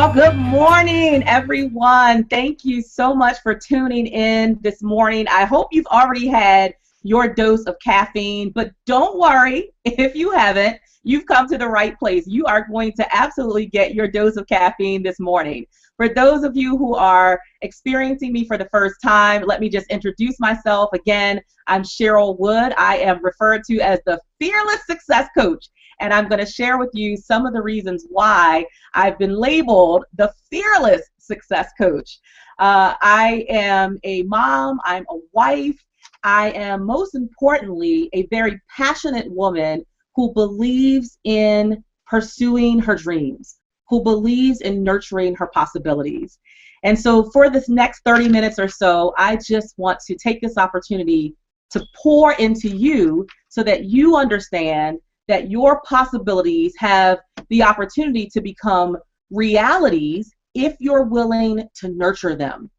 Well, good morning, everyone. Thank you so much for tuning in this morning. I hope you've already had your dose of caffeine, but don't worry if you haven't. You've come to the right place. You are going to absolutely get your dose of caffeine this morning. For those of you who are experiencing me for the first time, let me just introduce myself again. I'm Cheryl Wood. I am referred to as the Fearless Success Coach, and I'm going to share with you some of the reasons why I've been labeled the Fearless Success Coach. I am a mom. I'm a wife. I am, most importantly, a very passionate woman who believes in pursuing her dreams, who believes in nurturing her possibilities. And so for this next 30 minutes or so, I just want to take this opportunity to pour into you so that you understand that your possibilities have the opportunity to become realities if you're willing to nurture them.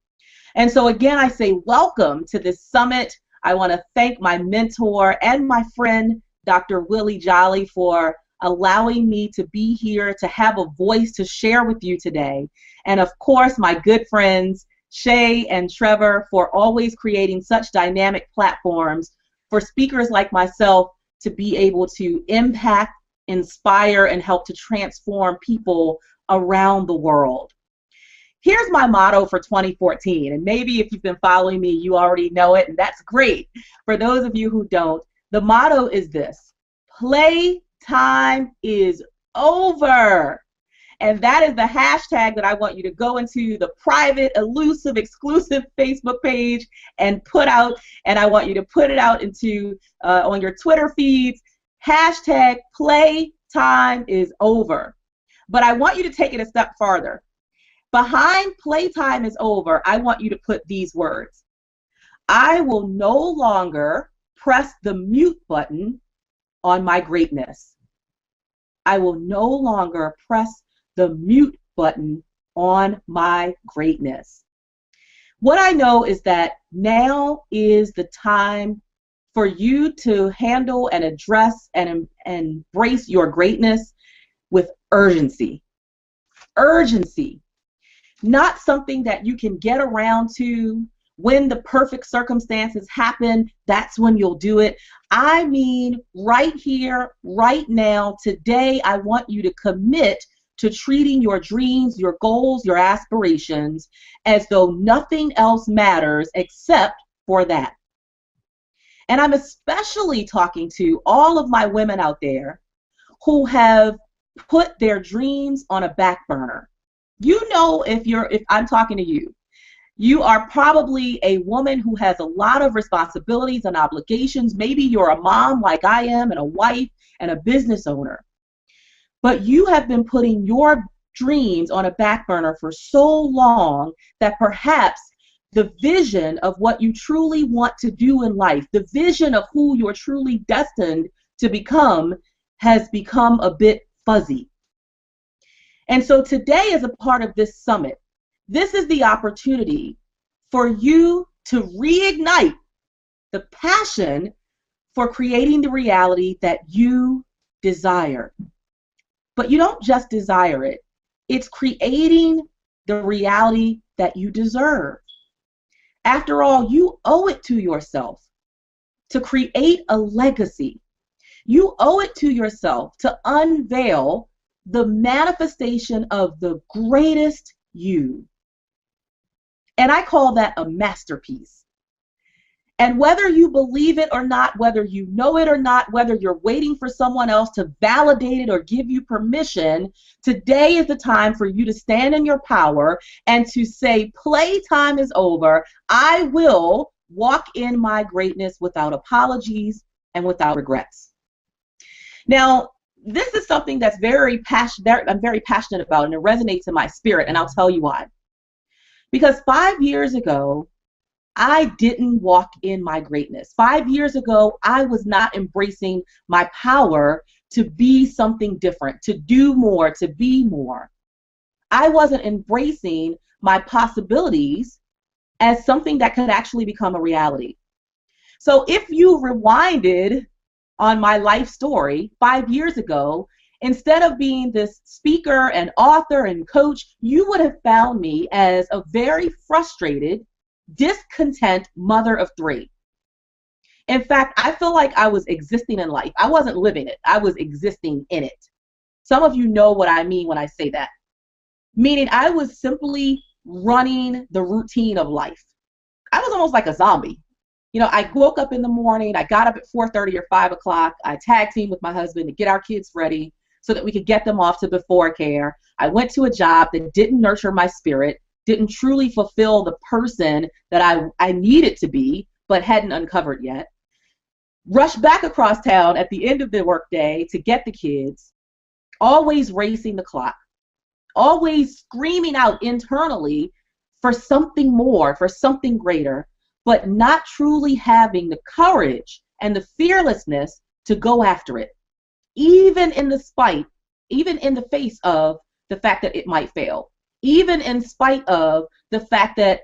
And so again, I say welcome to this summit. I want to thank my mentor and my friend, Dr. Willie Jolly, for allowing me to be here, to have a voice to share with you today. And of course, my good friends, Shay and Trevor, for always creating such dynamic platforms for speakers like myself to be able to impact, inspire, and help to transform people around the world. Here's my motto for 2014, and maybe if you've been following me, you already know it, and that's great. For those of you who don't, the motto is this: playtime is over. And that is the hashtag that I want you to go into the private, elusive, exclusive Facebook page and put out, and I want you to put it out into on your Twitter feeds, hashtag playtime is over. But I want you to take it a step farther. Behind playtime is over, I want you to put these words: I will no longer press the mute button on my greatness. I will no longer press the mute button on my greatness. What I know is that now is the time for you to handle and address and embrace your greatness with urgency. Urgency. Not something that you can get around to when the perfect circumstances happen, that's when you'll do it. I mean, right here, right now, today, I want you to commit to treating your dreams, your goals, your aspirations as though nothing else matters except for that. And I'm especially talking to all of my women out there who have put their dreams on a back burner. You know, if I'm talking to you, you are probably a woman who has a lot of responsibilities and obligations. Maybe you're a mom like I am, and a wife, and a business owner. But you have been putting your dreams on a back burner for so long that perhaps the vision of what you truly want to do in life, the vision of who you're truly destined to become, has become a bit fuzzy. And so today, as a part of this summit, this is the opportunity for you to reignite the passion for creating the reality that you desire. But you don't just desire it. It's creating the reality that you deserve. After all, you owe it to yourself to create a legacy. You owe it to yourself to unveil the manifestation of the greatest you. And I call that a masterpiece. And whether you believe it or not, whether you know it or not, whether you're waiting for someone else to validate it or give you permission, today is the time for you to stand in your power and to say, playtime is over. I will walk in my greatness without apologies and without regrets. Now, this is something that's I'm very passionate about, and it resonates in my spirit, and I'll tell you why. Because 5 years ago, I didn't walk in my greatness. 5 years ago, I was not embracing my power to be something different, to do more, to be more. I wasn't embracing my possibilities as something that could actually become a reality. So if you rewinded on my life story 5 years ago Instead of being this speaker and author and coach, you would have found me as a very frustrated, discontent mother of three. In fact, I feel like I was existing in life. I wasn't living it. I was existing in it. Some of you know what I mean when I say that. Meaning I was simply running the routine of life. I was almost like a zombie. You know, I woke up in the morning, I got up at 4:30 or 5 o'clock, I tag teamed with my husband to get our kids ready so that we could get them off to before care. I went to a job that didn't nurture my spirit, didn't truly fulfill the person that I needed to be, but hadn't uncovered yet. Rushed back across town at the end of the workday to get the kids, always racing the clock, always screaming out internally for something more, for something greater, but not truly having the courage and the fearlessness to go after it, even in the face of the fact that it might fail, even in spite of the fact that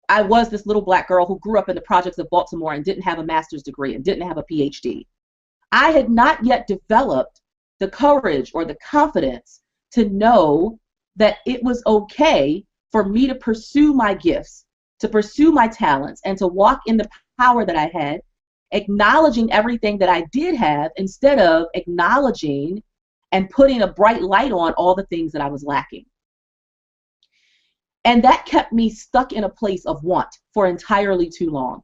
I was this little black girl who grew up in the projects of Baltimore and didn't have a master's degree and didn't have a PhD. I had not yet developed the courage or the confidence to know that it was okay for me to pursue my gifts, to pursue my talents, and to walk in the power that I had, acknowledging everything that I did have instead of acknowledging and putting a bright light on all the things that I was lacking. And that kept me stuck in a place of want for entirely too long.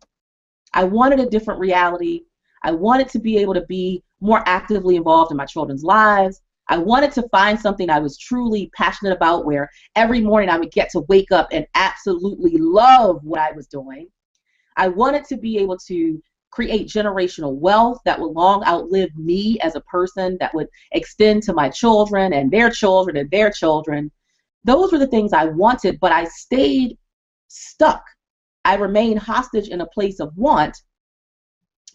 I wanted a different reality. I wanted to be able to be more actively involved in my children's lives. I wanted to find something I was truly passionate about where every morning I would get to wake up and absolutely love what I was doing. I wanted to be able to create generational wealth that would long outlive me as a person, that would extend to my children and their children and their children. Those were the things I wanted, but I stayed stuck. I remained hostage in a place of want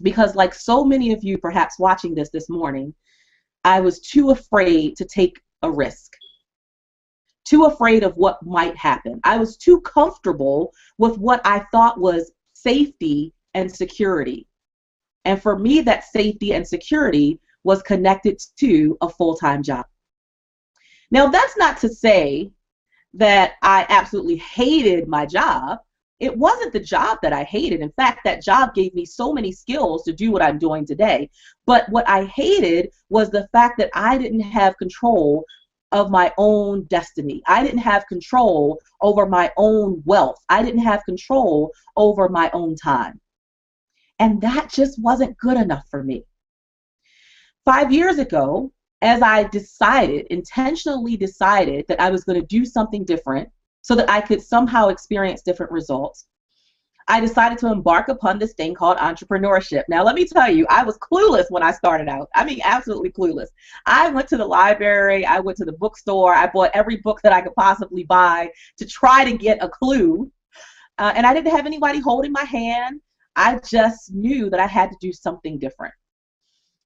because, like so many of you perhaps watching this morning, I was too afraid to take a risk, too afraid of what might happen. I was too comfortable with what I thought was safety and security. And for me, that safety and security was connected to a full-time job. Now, that's not to say that I absolutely hated my job. It wasn't the job that I hated. In fact, that job gave me so many skills to do what I'm doing today. But what I hated was the fact that I didn't have control of my own destiny. I didn't have control over my own wealth. I didn't have control over my own time. And that just wasn't good enough for me. 5 years ago, as I intentionally decided that I was going to do something different so that I could somehow experience different results, I decided to embark upon this thing called entrepreneurship. Now, let me tell you, I was clueless when I started out. I mean, absolutely clueless. I went to the library, I went to the bookstore, I bought every book that I could possibly buy to try to get a clue, and I didn't have anybody holding my hand. I just knew that I had to do something different.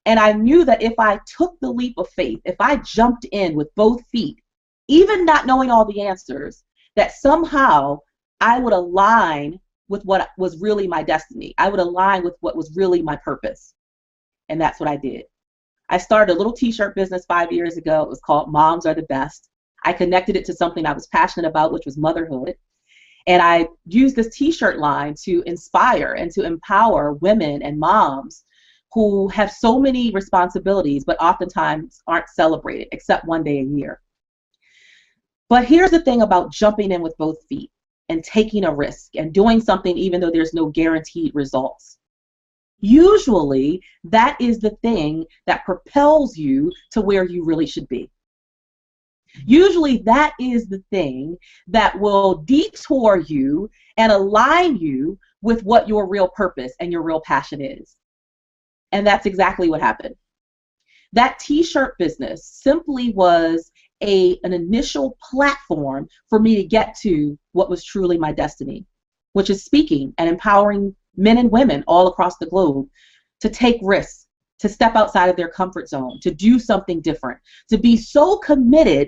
And I knew that if I took the leap of faith, if I jumped in with both feet, even not knowing all the answers, that somehow I would align with what was really my destiny. I would align with what was really my purpose. And that's what I did. I started a little t-shirt business 5 years ago. It was called Moms Are the Best. I connected it to something I was passionate about, which was motherhood. And I used this t-shirt line to inspire and to empower women and moms who have so many responsibilities, but oftentimes aren't celebrated, except one day a year. But here's the thing about jumping in with both feet and taking a risk and doing something even though there's no guaranteed results. Usually, that is the thing that propels you to where you really should be. Usually, that is the thing that will detour you and align you with what your real purpose and your real passion is. And that's exactly what happened. That t-shirt business simply was an initial platform for me to get to what was truly my destiny, which is speaking and empowering men and women all across the globe to take risks, to step outside of their comfort zone, to do something different, to be so committed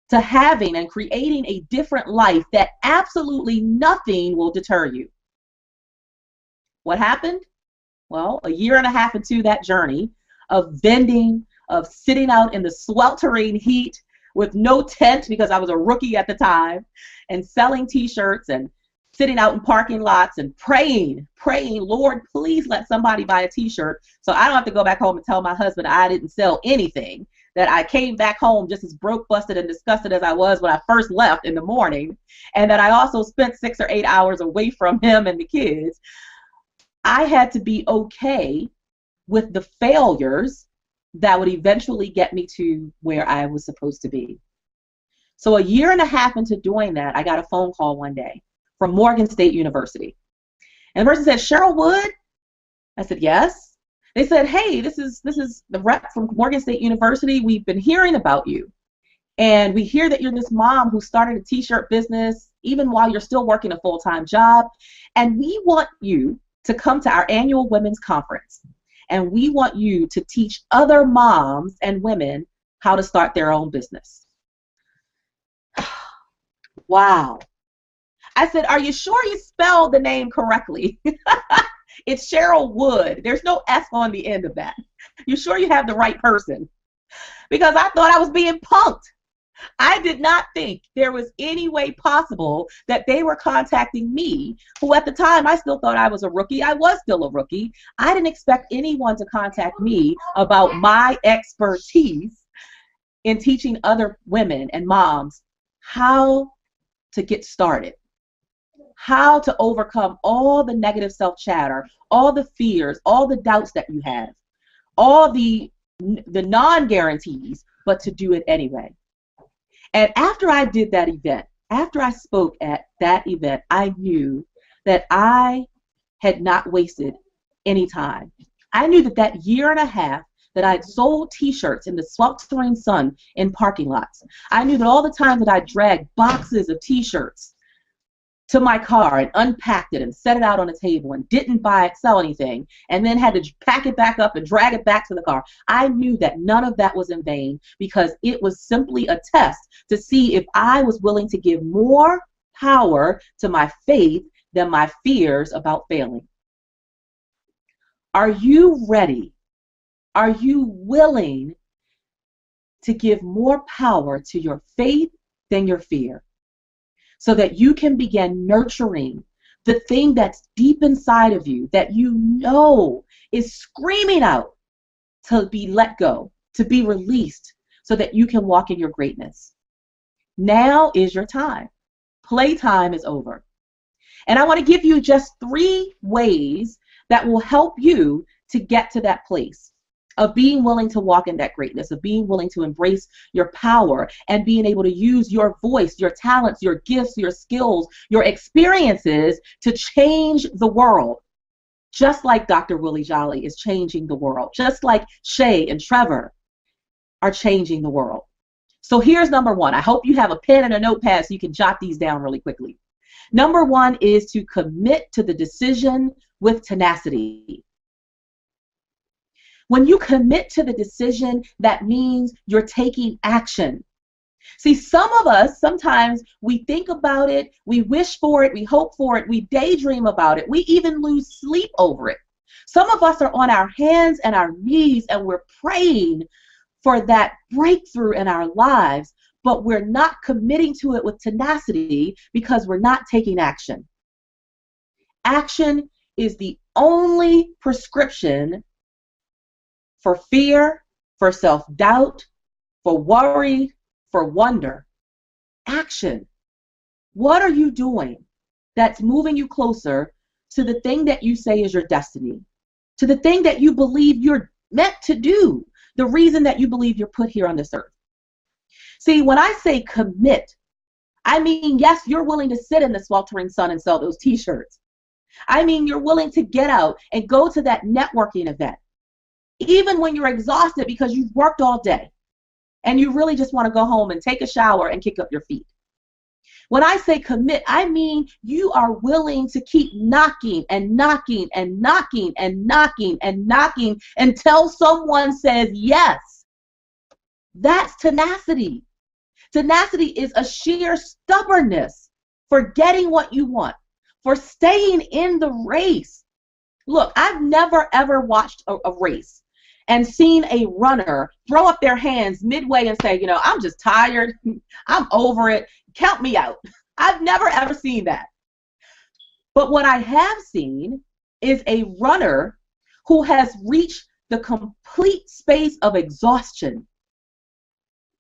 to having and creating a different life that absolutely nothing will deter you. What happened? Well, a year and a half into that journey of vending, of sitting out in the sweltering heat with no tent because I was a rookie at the time, and selling t-shirts and sitting out in parking lots and praying, Lord, please let somebody buy a t-shirt so I don't have to go back home and tell my husband I didn't sell anything, that I came back home just as broke, busted, and disgusted as I was when I first left in the morning, and that I also spent 6 or 8 hours away from him and the kids. I had to be okay with the failures that would eventually get me to where I was supposed to be. So a year and a half into doing that, I got a phone call one day from Morgan State University. And the person said, Cheryl Wood? I said, yes. They said, hey, this is the rep from Morgan State University. We've been hearing about you. And we hear that you're this mom who started a t-shirt business even while you're still working a full-time job. And we want you to come to our annual women's conference. And we want you to teach other moms and women how to start their own business. Wow. I said, are you sure you spelled the name correctly? It's Cheryl Wood. There's no S on the end of that. You sure you have the right person? Because I thought I was being punked. I did not think there was any way possible that they were contacting me, who at the time I still thought I was a rookie. I was still a rookie. I didn't expect anyone to contact me about my expertise in teaching other women and moms how to get started, how to overcome all the negative self-chatter, all the fears, all the doubts that you have, all the non-guarantees, but to do it anyway. And after I did that event, after I spoke at that event, I knew that I had not wasted any time. I knew that that year and a half that I'd sold t-shirts in the sweltering sun in parking lots, I knew that all the time that I dragged boxes of t-shirts to my car and unpacked it and set it out on a table and didn't sell anything, and then had to pack it back up and drag it back to the car, I knew that none of that was in vain, because it was simply a test to see if I was willing to give more power to my faith than my fears about failing. Are you ready? Are you willing to give more power to your faith than your fear, so that you can begin nurturing the thing that's deep inside of you that you know is screaming out to be let go, to be released, so that you can walk in your greatness? Now is your time. Playtime is over. And I want to give you just 3 ways that will help you to get to that place of being willing to walk in that greatness, of being willing to embrace your power and being able to use your voice, your talents, your gifts, your skills, your experiences to change the world. Just like Dr. Willie Jolly is changing the world, just like Shay and Trevor are changing the world. So here's number 1. I hope you have a pen and a notepad so you can jot these down really quickly. Number 1 is to commit to the decision with tenacity. When you commit to the decision, that means you're taking action. See, some of us, sometimes we think about it, we wish for it, we hope for it, we daydream about it, we even lose sleep over it. Some of us are on our hands and our knees and we're praying for that breakthrough in our lives, but we're not committing to it with tenacity because we're not taking action. Action is the only prescription for fear, for self-doubt, for worry, for wonder. Action. What are you doing that's moving you closer to the thing that you say is your destiny, to the thing that you believe you're meant to do, the reason that you believe you're put here on this earth? See, when I say commit, I mean, yes, you're willing to sit in the sweltering sun and sell those t-shirts. I mean, you're willing to get out and go to that networking event, even when you're exhausted because you've worked all day and you really just want to go home and take a shower and kick up your feet. When I say commit, I mean you are willing to keep knocking and knocking and knocking and knocking and knocking until someone says yes. That's tenacity. Tenacity is a sheer stubbornness for getting what you want, for staying in the race. Look, I've never ever watched a race and seen a runner throw up their hands midway and say, I'm just tired. I'm over it. Count me out. I've never, ever seen that. But what I have seen is a runner who has reached the complete space of exhaustion,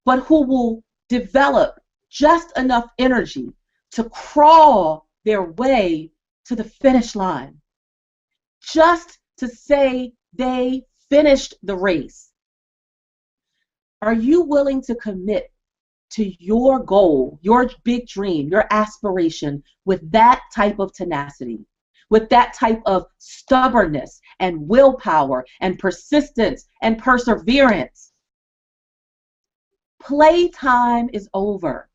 but who will develop just enough energy to crawl their way to the finish line, just to say they finished the race. Are you willing to commit to your goal, your big dream, your aspiration with that type of tenacity, with that type of stubbornness and willpower and persistence and perseverance? Playtime is over.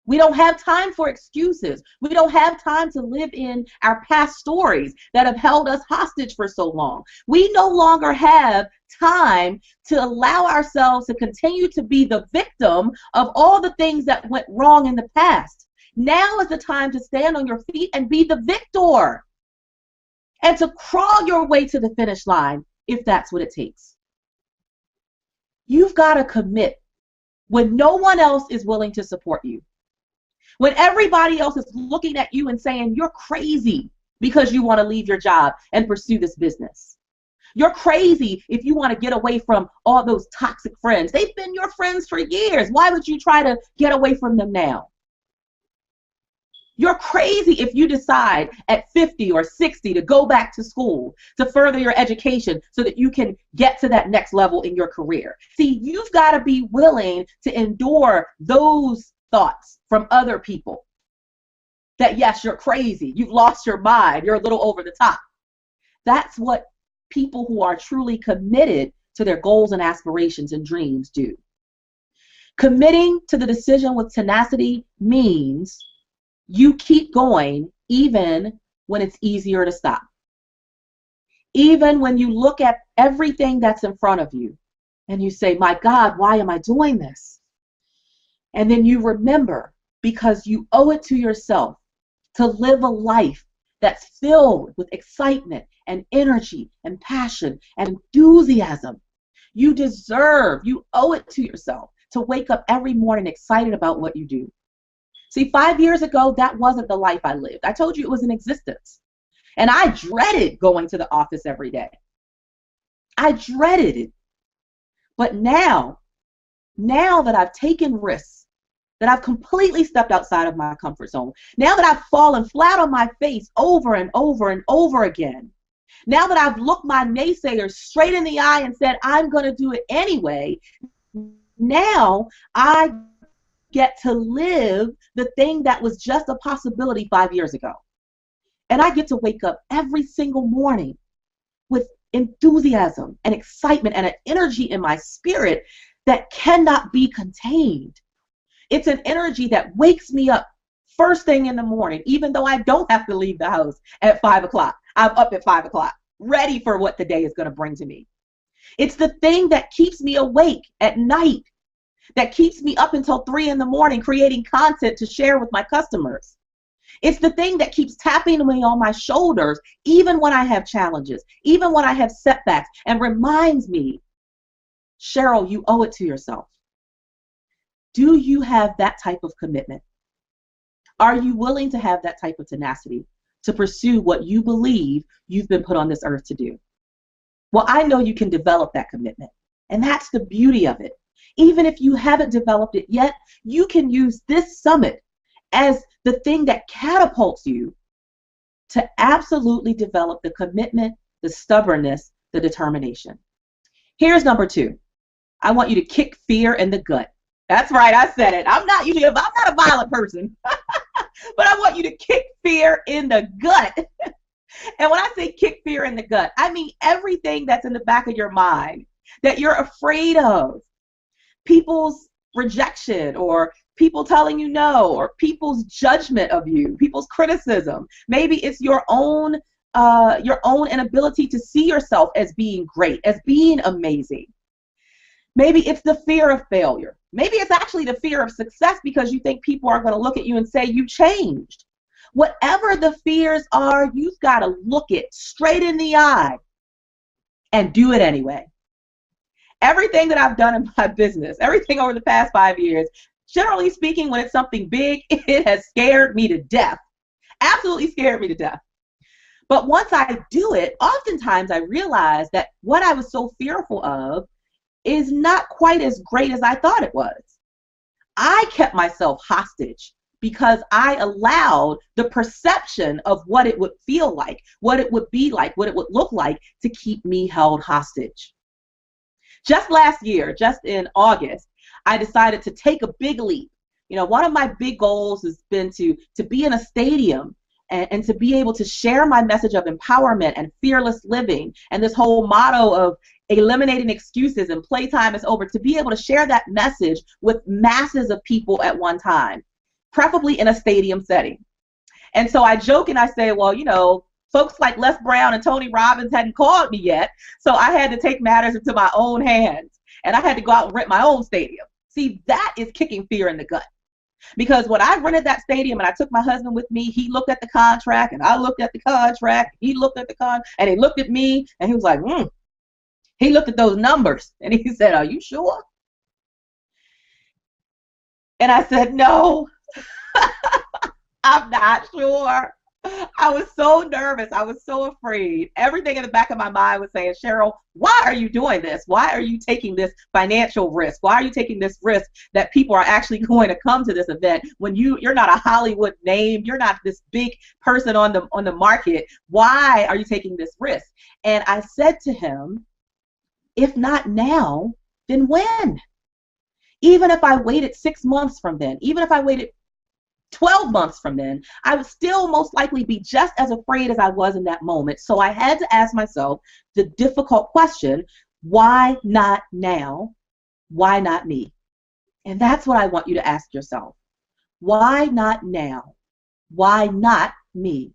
We don't have time for excuses. We don't have time to live in our past stories that have held us hostage for so long. We no longer have time to allow ourselves to continue to be the victim of all the things that went wrong in the past. Now is the time to stand on your feet and be the victor, and to crawl your way to the finish line if that's what it takes. You've got to commit when no one else is willing to support you. When everybody else is looking at you and saying you're crazy because you want to leave your job and pursue this business. You're crazy if you want to get away from all those toxic friends. They've been your friends for years. Why would you try to get away from them now? You're crazy if you decide at 50 or 60 to go back to school to further your education so that you can get to that next level in your career. See, you've got to be willing to endure those thoughts from other people that, yes, you're crazy, you've lost your mind, you're a little over the top. That's what people who are truly committed to their goals and aspirations and dreams do. Committing to the decision with tenacity means you keep going even when it's easier to stop. Even when you look at everything that's in front of you and you say, my God, why am I doing this? And then you remember, because you owe it to yourself to live a life that's filled with excitement and energy and passion and enthusiasm. You owe it to yourself to wake up every morning excited about what you do. See, 5 years ago, that wasn't the life I lived. I told you it was an existence. And I dreaded going to the office every day. I dreaded it. But now that I've taken risks, that I've completely stepped outside of my comfort zone, now that I've fallen flat on my face over and over and over again, now that I've looked my naysayers straight in the eye and said, I'm going to do it anyway, now I get to live the thing that was just a possibility 5 years ago. And I get to wake up every single morning with enthusiasm and excitement and an energy in my spirit that cannot be contained. It's an energy that wakes me up first thing in the morning, even though I don't have to leave the house at 5 o'clock. I'm up at 5 o'clock, ready for what the day is going to bring to me. It's the thing that keeps me awake at night, that keeps me up until 3 in the morning creating content to share with my customers. It's the thing that keeps tapping me on my shoulders even when I have challenges, even when I have setbacks, and reminds me, Cheryl, you owe it to yourself. Do you have that type of commitment? Are you willing to have that type of tenacity to pursue what you believe you've been put on this earth to do? Well, I know you can develop that commitment, and that's the beauty of it. Even if you haven't developed it yet, you can use this summit as the thing that catapults you to absolutely develop the commitment, the stubbornness, the determination. Here's number 2. I want you to kick fear in the gut. That's right, I said it. I'm not a violent person, but I want you to kick fear in the gut. And when I say kick fear in the gut, I mean everything that's in the back of your mind that you're afraid of. People's rejection, or people telling you no, or people's judgment of you, people's criticism. Maybe it's your own inability to see yourself as being great, as being amazing. Maybe it's the fear of failure. Maybe it's actually the fear of success because you think people are going to look at you and say you changed. Whatever the fears are, you've got to look it straight in the eye and do it anyway. Everything that I've done in my business, everything over the past 5 years, generally speaking, when it's something big, it has scared me to death. Absolutely scared me to death. But once I do it, oftentimes I realize that what I was so fearful of is not quite as great as I thought it was. I kept myself hostage because I allowed the perception of what it would feel like, what it would be like, what it would look like to keep me held hostage. Just last year, just in August, I decided to take a big leap. You know, one of my big goals has been to be in a stadium and to be able to share my message of empowerment and fearless living and this whole motto of eliminating excuses and playtime is over, to be able to share that message with masses of people at one time, preferably in a stadium setting. And so I joke and I say, well, you know, folks like Les Brown and Tony Robbins hadn't called me yet, so I had to take matters into my own hands, and I had to go out and rent my own stadium. See, that is kicking fear in the gut. Because when I rented that stadium and I took my husband with me, he looked at the contract and I looked at the contract. He looked at the and he looked at me and he was like, He looked at those numbers and he said, are you sure? And I said, no, I'm not sure. I was so nervous. I was so afraid. Everything in the back of my mind was saying, Cheryl, why are you doing this? Why are you taking this financial risk? Why are you taking this risk that people are actually going to come to this event when you're not a Hollywood name? You're not this big person on the market. Why are you taking this risk? And I said to him, if not now, then when? Even if I waited 6 months from then, even if I waited 12 months from then, I would still most likely be just as afraid as I was in that moment. So I had to ask myself the difficult question, why not now? Why not me? And that's what I want you to ask yourself. Why not now? Why not me?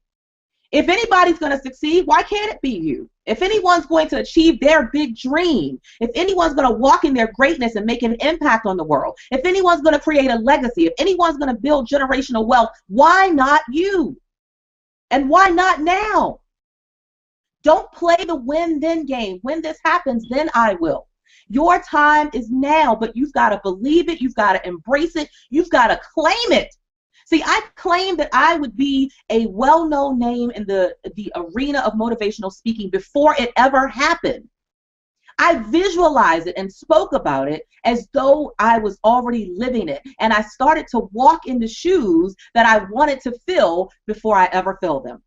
If anybody's going to succeed, why can't it be you? If anyone's going to achieve their big dream, if anyone's going to walk in their greatness and make an impact on the world, if anyone's going to create a legacy, if anyone's going to build generational wealth, why not you? And why not now? Don't play the win-then game. When this happens, then I will. Your time is now, but you've got to believe it. You've got to embrace it. You've got to claim it. See, I claimed that I would be a well-known name in the arena of motivational speaking before it ever happened. I visualized it and spoke about it as though I was already living it. And I started to walk in the shoes that I wanted to fill before I ever filled them.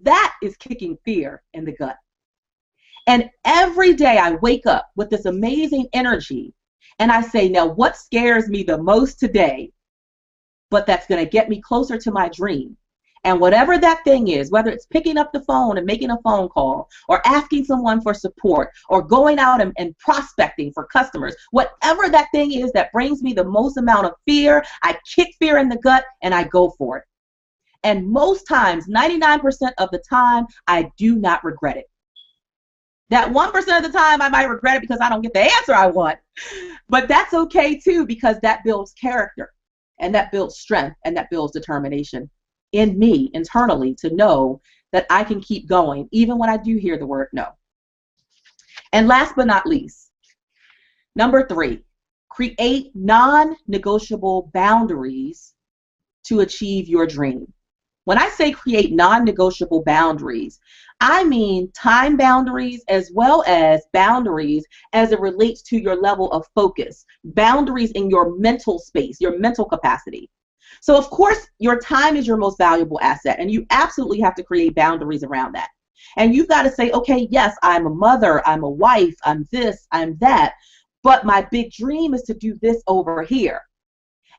That is kicking fear in the gut. And every day I wake up with this amazing energy and I say, now what scares me the most today? But that's going to get me closer to my dream. And whatever that thing is, whether it's picking up the phone and making a phone call, or asking someone for support, or going out and prospecting for customers, whatever that thing is that brings me the most amount of fear, I kick fear in the gut and I go for it. And most times, 99% of the time, I do not regret it. That 1% of the time, I might regret it because I don't get the answer I want. But that's okay too, because that builds character. And that builds strength and that builds determination in me internally to know that I can keep going even when I do hear the word no. And last but not least, number 3, create non-negotiable boundaries to achieve your dream. When I say create non-negotiable boundaries, I mean time boundaries as well as boundaries as it relates to your level of focus, boundaries in your mental space, your mental capacity. So of course, your time is your most valuable asset, and you absolutely have to create boundaries around that. And you've got to say, okay, yes, I'm a mother, I'm a wife, I'm this, I'm that, but my big dream is to do this over here.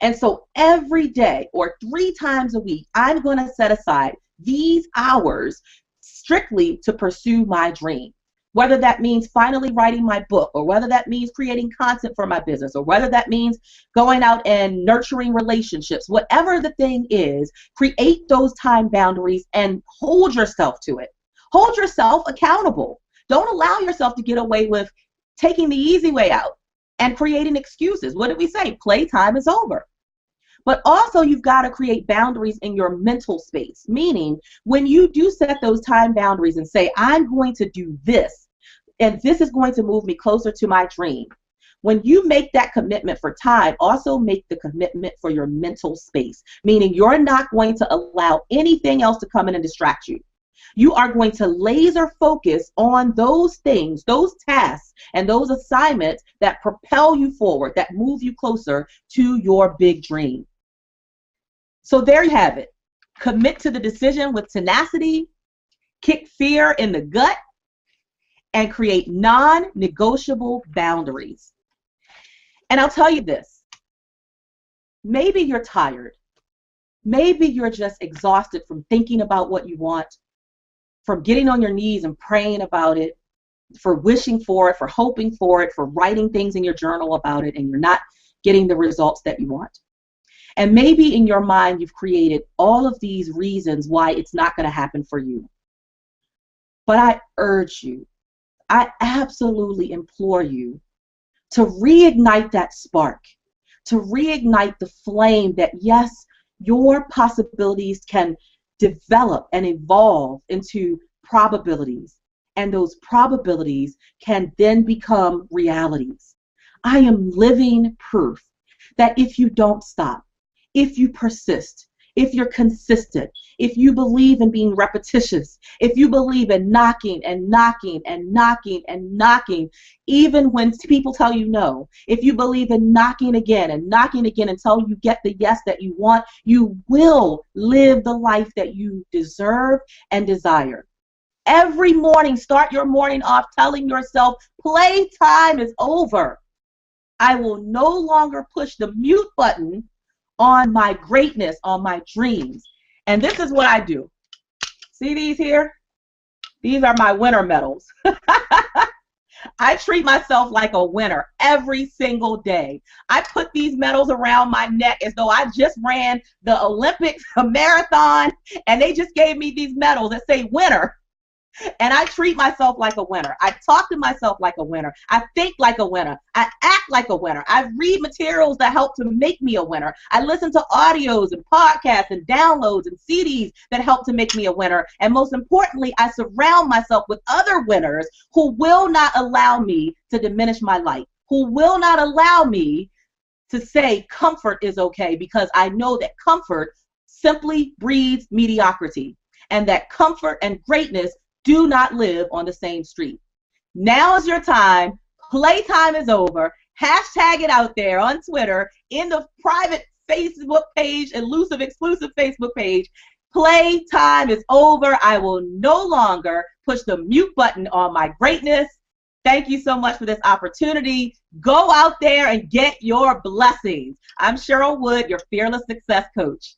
And so every day or 3 times a week, I'm going to set aside these hours strictly to pursue my dream. Whether that means finally writing my book, or whether that means creating content for my business, or whether that means going out and nurturing relationships, whatever the thing is, create those time boundaries and hold yourself to it. Hold yourself accountable. Don't allow yourself to get away with taking the easy way out and creating excuses. What did we say? Playtime is over. But also you've got to create boundaries in your mental space, meaning when you do set those time boundaries and say, I'm going to do this, And this is going to move me closer to my dream. When you make that commitment for time, also make the commitment for your mental space, meaning you're not going to allow anything else to come in and distract you. You are going to laser focus on those things, those tasks, and those assignments that propel you forward, that move you closer to your big dream. So there you have it. Commit to the decision with tenacity, kick fear in the gut, and create non-negotiable boundaries. And I'll tell you this, maybe you're tired. Maybe you're just exhausted from thinking about what you want, from getting on your knees and praying about it, for wishing for it, for hoping for it, for writing things in your journal about it, and you're not getting the results that you want. And maybe in your mind you've created all of these reasons why it's not going to happen for you. But I urge you, I absolutely implore you to reignite that spark, to reignite the flame that, yes, your possibilities can develop and evolve into probabilities, and those probabilities can then become realities. I am living proof that if you don't stop, if you persist, if you're consistent, if you believe in being repetitious, if you believe in knocking and knocking and knocking and knocking, even when people tell you no, if you believe in knocking again until you get the yes that you want, you will live the life that you deserve and desire. Every morning, start your morning off telling yourself, playtime is over. I will no longer push the mute button on my greatness, on my dreams. And this is what I do. See these here? These are my winner medals. I treat myself like a winner every single day. I put these medals around my neck as though I just ran the Olympics, a marathon, and they just gave me these medals that say winner. And I treat myself like a winner. I talk to myself like a winner. I think like a winner. I act like a winner. I read materials that help to make me a winner. I listen to audios and podcasts and downloads and CDs that help to make me a winner. And most importantly, I surround myself with other winners who will not allow me to diminish my light, who will not allow me to say comfort is okay, because I know that comfort simply breeds mediocrity, and that comfort and greatness do not live on the same street. Now is your time. Playtime is over. Hashtag it out there on Twitter, in the private Facebook page, elusive exclusive Facebook page. Playtime is over. I will no longer push the mute button on my greatness. Thank you so much for this opportunity. Go out there and get your blessings. I'm Cheryl Wood, your Fearless Success Coach.